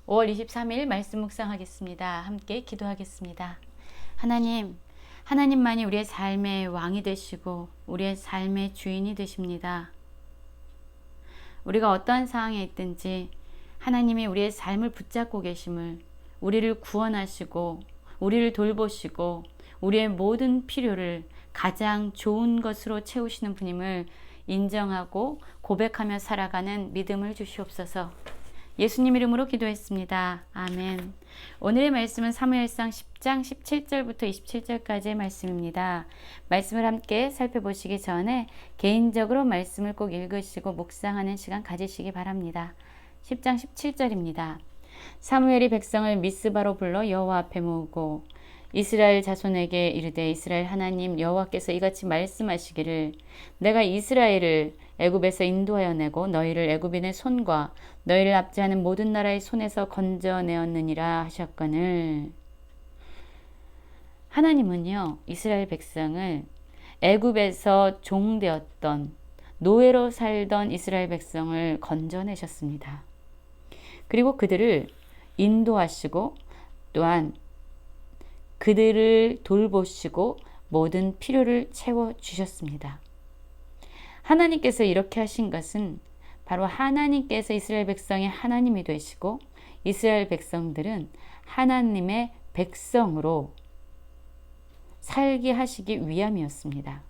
5월 23일 말씀 묵상하겠습니다. 함께 기도하겠습니다. 하나님만이 우리의 삶의 왕이 되시고 우리의 삶의 주인이 되십니다. 우리가 어떠한 상황에 있든지 하나님이 우리의 삶을 붙잡고 계심을, 우리를 구원하시고 우리를 돌보시고 우리의 모든 필요를 가장 좋은 것으로 채우시는 분임을 인정하고 고백하며 살아가는 믿음을 주시옵소서. 예수님 이름으로 기도했습니다. 아멘. 오늘의 말씀은 사무엘상 10장 17절부터 27절까지의 말씀입니다. 말씀을 함께 살펴보시기 전에 개인적으로 말씀을 꼭 읽으시고 묵상하는 시간 가지시기 바랍니다. 10장 17절입니다. 사무엘이 백성을 미스바로 불러 여호와 앞에 모으고 이스라엘 자손에게 이르되 이스라엘 하나님 여호와께서 이같이 말씀하시기를 내가 이스라엘을 애굽에서 인도하여 내고 너희를 애굽인의 손과 너희를 압제하는 모든 나라의 손에서 건져내었느니라 하셨거늘. 하나님은요, 이스라엘 백성을 애굽에서 종되었던 노예로 살던 이스라엘 백성을 건져내셨습니다. 그리고 그들을 인도하시고 또한 그들을 돌보시고 모든 필요를 채워주셨습니다. 하나님께서 이렇게 하신 것은 바로 하나님께서 이스라엘 백성의 하나님이 되시고 이스라엘 백성들은 하나님의 백성으로 살게 하시기 위함이었습니다.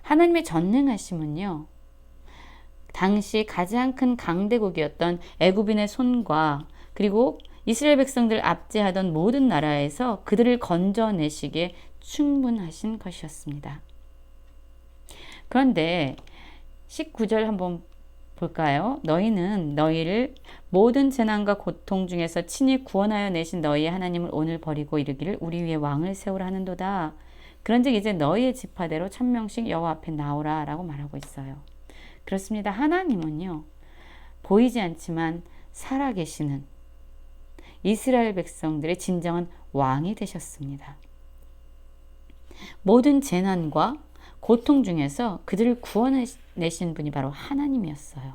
하나님의 전능하심은요, 당시 가장 큰 강대국이었던 애굽인의 손과 그리고 이스라엘 백성들을 압제하던 모든 나라에서 그들을 건져내시기에 충분하신 것이었습니다. 그런데 19절 한번 볼까요? 너희는 너희를 모든 재난과 고통 중에서 친히 구원하여 내신 너희의 하나님을 오늘 버리고 이르기를 우리 위에 왕을 세우라 하는도다. 그런즉 이제 너희의 지파대로 1000명씩 여호와 앞에 나오라 라고 말하고 있어요. 그렇습니다. 하나님은요, 보이지 않지만 살아계시는 이스라엘 백성들의 진정한 왕이 되셨습니다. 모든 재난과 고통 중에서 그들을 구원해내신 분이 바로 하나님이었어요.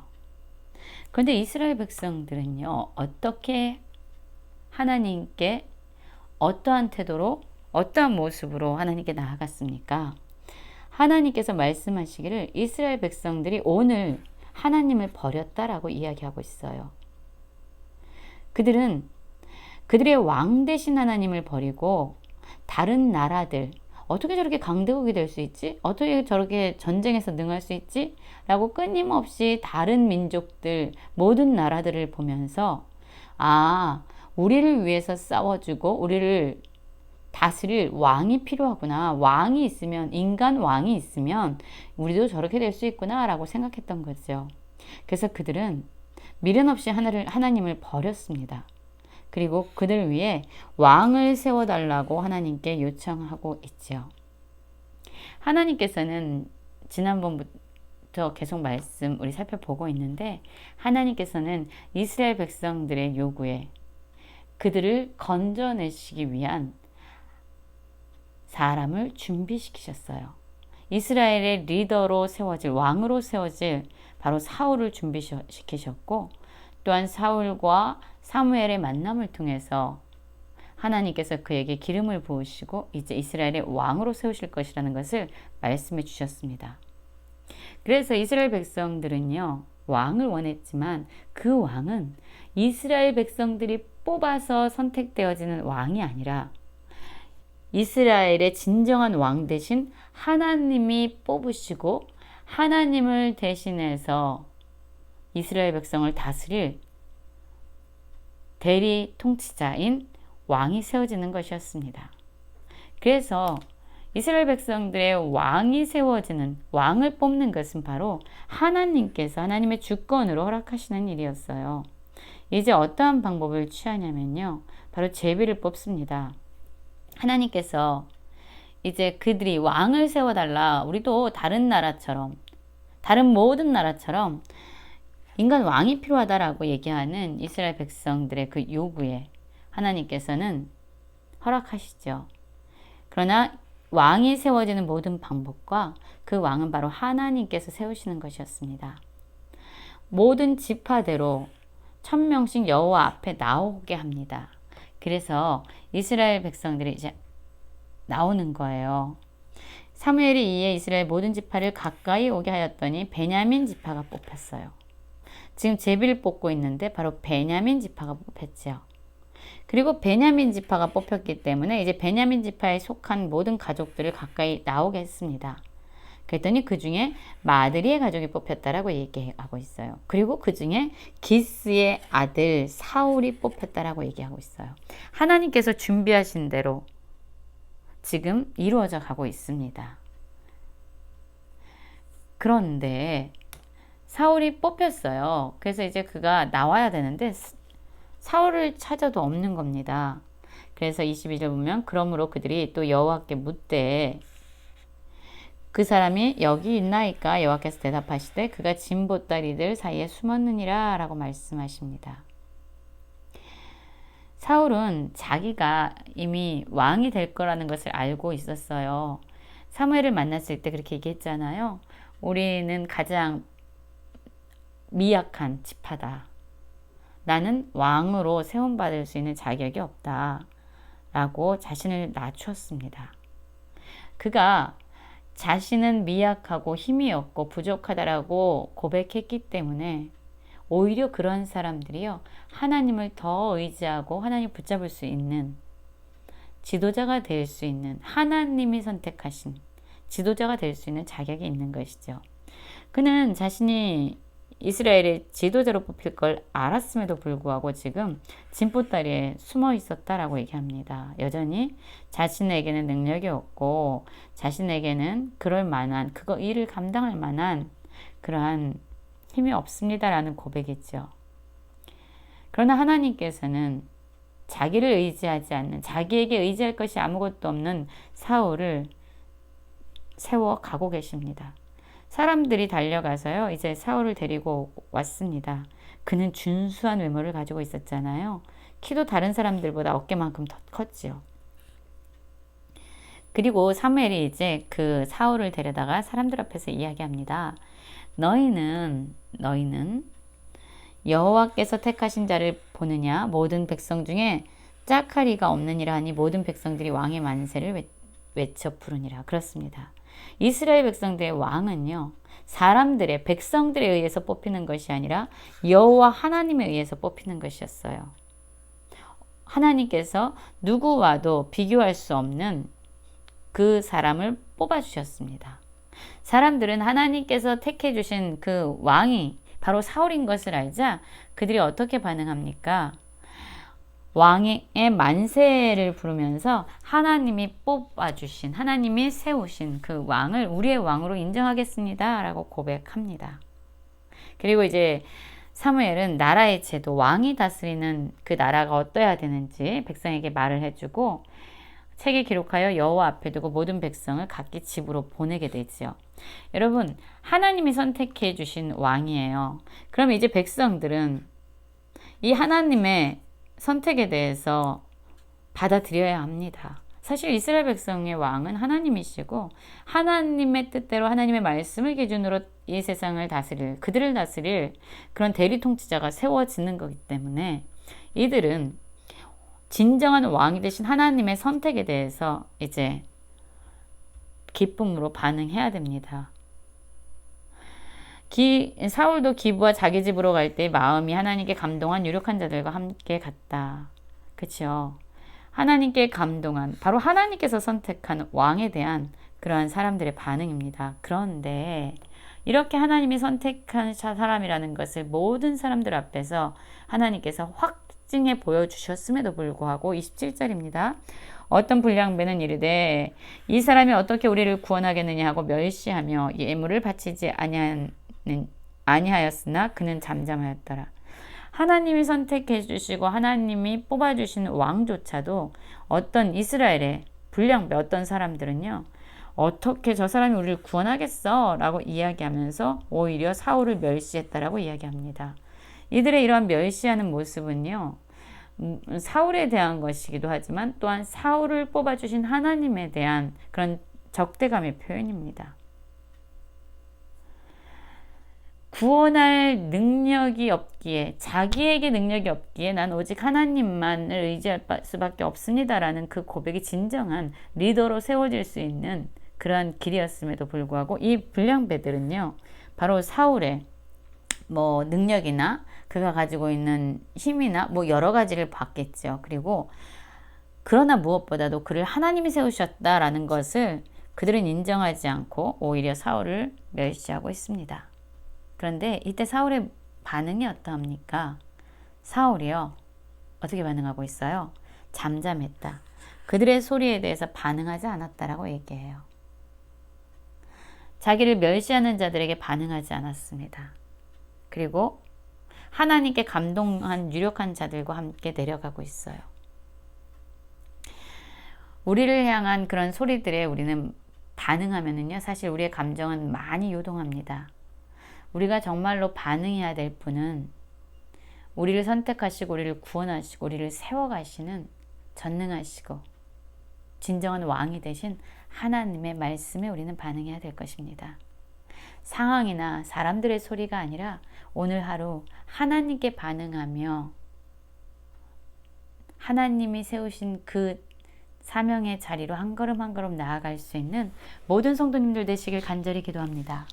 그런데 이스라엘 백성들은요, 어떻게 하나님께 어떠한 태도로 어떠한 모습으로 하나님께 나아갔습니까? 하나님께서 말씀하시기를 이스라엘 백성들이 오늘 하나님을 버렸다라고 이야기하고 있어요. 그들은 그들의 왕 되신 하나님을 버리고 다른 나라들, 어떻게 저렇게 강대국이 될 수 있지? 어떻게 저렇게 전쟁에서 능할 수 있지? 라고 끊임없이 다른 민족들, 모든 나라들을 보면서 우리를 위해서 싸워주고 우리를 다스릴 왕이 필요하구나. 왕이 있으면, 인간 왕이 있으면 우리도 저렇게 될 수 있구나 라고 생각했던 거죠. 그래서 그들은 미련 없이 하나님을 버렸습니다. 그리고 그들 위해 왕을 세워달라고 하나님께 요청하고 있죠. 하나님께서는 지난번부터 계속 말씀 우리 살펴보고 있는데, 하나님께서는 이스라엘 백성들의 요구에 그들을 건져내시기 위한 사람을 준비시키셨어요. 이스라엘의 리더로 세워질, 왕으로 세워질 바로 사울을 준비시키셨고, 또한 사울과 사무엘의 만남을 통해서 하나님께서 그에게 기름을 부으시고 이제 이스라엘의 왕으로 세우실 것이라는 것을 말씀해 주셨습니다. 그래서 이스라엘 백성들은요, 왕을 원했지만 그 왕은 이스라엘 백성들이 뽑아서 선택되어지는 왕이 아니라 이스라엘의 진정한 왕 대신 하나님이 뽑으시고 하나님을 대신해서 이스라엘 백성을 다스릴 대리 통치자인 왕이 세워지는 것이었습니다. 그래서 이스라엘 백성들의 왕이 세워지는, 왕을 뽑는 것은 바로 하나님께서 하나님의 주권으로 허락하시는 일이었어요. 이제 어떠한 방법을 취하냐면요, 바로 제비를 뽑습니다. 하나님께서 이제 그들이 왕을 세워달라, 우리도 다른 나라처럼, 다른 모든 나라처럼 인간 왕이 필요하다라고 얘기하는 이스라엘 백성들의 그 요구에 하나님께서는 허락하시죠. 그러나 왕이 세워지는 모든 방법과 그 왕은 바로 하나님께서 세우시는 것이었습니다. 모든 지파대로 1000명씩 여호와 앞에 나오게 합니다. 그래서 이스라엘 백성들이 이제 나오는 거예요. 사무엘이 이에 이스라엘 모든 지파를 가까이 오게 하였더니 베냐민 지파가 뽑혔어요. 지금 제비를 뽑고 있는데 바로 베냐민 지파가 뽑혔죠. 그리고 베냐민 지파가 뽑혔기 때문에 이제 베냐민 지파에 속한 모든 가족들을 가까이 나오게 했습니다. 그랬더니 그 중에 마드리의 가족이 뽑혔다라고 얘기하고 있어요. 그리고 그 중에 기스의 아들 사울이 뽑혔다라고 얘기하고 있어요. 하나님께서 준비하신 대로 지금 이루어져 가고 있습니다. 그런데 사울이 뽑혔어요. 그래서 이제 그가 나와야 되는데 사울을 찾아도 없는 겁니다. 그래서 22절 보면 그러므로 그들이 또 여호와께 묻되 그 사람이 여기 있나이까 여호와께서 대답하시되 그가 진보따리들 사이에 숨었느니라 라고 말씀하십니다. 사울은 자기가 이미 왕이 될 거라는 것을 알고 있었어요. 사무엘을 만났을 때 그렇게 얘기했잖아요. 우리는 가장 미약한 지파다. 나는 왕으로 세움받을 수 있는 자격이 없다. 라고 자신을 낮췄습니다. 그가 자신은 미약하고 힘이 없고 부족하다라고 고백했기 때문에 오히려 그런 사람들이요, 하나님을 더 의지하고 하나님 붙잡을 수 있는 지도자가 될 수 있는, 하나님이 선택하신 지도자가 될 수 있는 자격이 있는 것이죠. 그는 자신이 이스라엘의 지도자로 뽑힐 걸 알았음에도 불구하고 지금 진보다리에 숨어 있었다라고 얘기합니다. 여전히 자신에게는 능력이 없고 자신에게는 그럴 만한, 그거 일을 감당할 만한 그러한 힘이 없습니다라는 고백이죠. 그러나 하나님께서는 자기를 의지하지 않는, 자기에게 의지할 것이 아무것도 없는 사울을 세워 가고 계십니다. 사람들이 달려가서요, 이제 사울을 데리고 왔습니다. 그는 준수한 외모를 가지고 있었잖아요. 키도 다른 사람들보다 어깨만큼 더 컸지요. 그리고 사무엘이 이제 그 사울을 데려다가 사람들 앞에서 이야기합니다. 너희는 여호와께서 택하신 자를 보느냐? 모든 백성 중에 짝하리가 없느니라 하니 모든 백성들이 왕의 만세를 외쳐 부르니라. 그렇습니다. 이스라엘 백성들의 왕은요, 사람들의, 백성들에 의해서 뽑히는 것이 아니라 여호와 하나님에 의해서 뽑히는 것이었어요. 하나님께서 누구와도 비교할 수 없는 그 사람을 뽑아주셨습니다. 사람들은 하나님께서 택해 주신 그 왕이 바로 사울인 것을 알자 그들이 어떻게 반응합니까? 왕의 만세를 부르면서 하나님이 뽑아주신, 하나님이 세우신 그 왕을 우리의 왕으로 인정하겠습니다 라고 고백합니다. 그리고 이제 사무엘은 나라의 제도, 왕이 다스리는 그 나라가 어떠해야 되는지 백성에게 말을 해주고 책에 기록하여 여호와 앞에 두고 모든 백성을 각기 집으로 보내게 되지요. 여러분, 하나님이 선택해 주신 왕이에요. 그럼 이제 백성들은 이 하나님의 선택에 대해서 받아들여야 합니다. 사실 이스라엘 백성의 왕은 하나님이시고 하나님의 뜻대로 하나님의 말씀을 기준으로 이 세상을 다스릴, 그들을 다스릴 그런 대리 통치자가 세워지는 거기 때문에 이들은 진정한 왕이 되신 하나님의 선택에 대해서 이제 기쁨으로 반응해야 됩니다. 사울도 기브와 자기 집으로 갈 때 마음이 하나님께 감동한 유력한 자들과 함께 갔다. 그렇죠? 하나님께 감동한, 바로 하나님께서 선택한 왕에 대한 그러한 사람들의 반응입니다. 그런데 이렇게 하나님이 선택한 사람이라는 것을 모든 사람들 앞에서 하나님께서 확증해 보여주셨음에도 불구하고 27절입니다. 어떤 불량배는 이르되 이 사람이 어떻게 우리를 구원하겠느냐 하고 멸시하며 예물을 바치지 아니하였으나 그는 잠잠하였더라. 하나님이 선택해 주시고 하나님이 뽑아주신 왕조차도 어떤 이스라엘의 불량배, 어떤 사람들은요, 어떻게 저 사람이 우리를 구원하겠어? 라고 이야기하면서 오히려 사울을 멸시했다라고 이야기합니다. 이들의 이러한 멸시하는 모습은요, 사울에 대한 것이기도 하지만 또한 사울을 뽑아주신 하나님에 대한 그런 적대감의 표현입니다. 구원할 능력이 없기에, 자기에게 능력이 없기에 난 오직 하나님만을 의지할 수밖에 없습니다라는 그 고백이 진정한 리더로 세워질 수 있는 그러한 길이었음에도 불구하고 이 불량배들은요, 바로 사울의 뭐 능력이나 그가 가지고 있는 힘이나 뭐 여러 가지를 봤겠죠. 그리고 그러나 무엇보다도 그를 하나님이 세우셨다라는 것을 그들은 인정하지 않고 오히려 사울을 멸시하고 있습니다. 그런데 이때 사울의 반응이 어떠합니까? 사울이요, 어떻게 반응하고 있어요? 잠잠했다. 그들의 소리에 대해서 반응하지 않았다라고 얘기해요. 자기를 멸시하는 자들에게 반응하지 않았습니다. 그리고 하나님께 감동한 유력한 자들과 함께 내려가고 있어요. 우리를 향한 그런 소리들에 우리는 반응하면은요, 사실 우리의 감정은 많이 요동합니다. 우리가 정말로 반응해야 될 분은 우리를 선택하시고 우리를 구원하시고 우리를 세워가시는 전능하시고 진정한 왕이 되신 하나님의 말씀에 우리는 반응해야 될 것입니다. 상황이나 사람들의 소리가 아니라 오늘 하루 하나님께 반응하며 하나님이 세우신 그 사명의 자리로 한 걸음 한 걸음 나아갈 수 있는 모든 성도님들 되시길 간절히 기도합니다.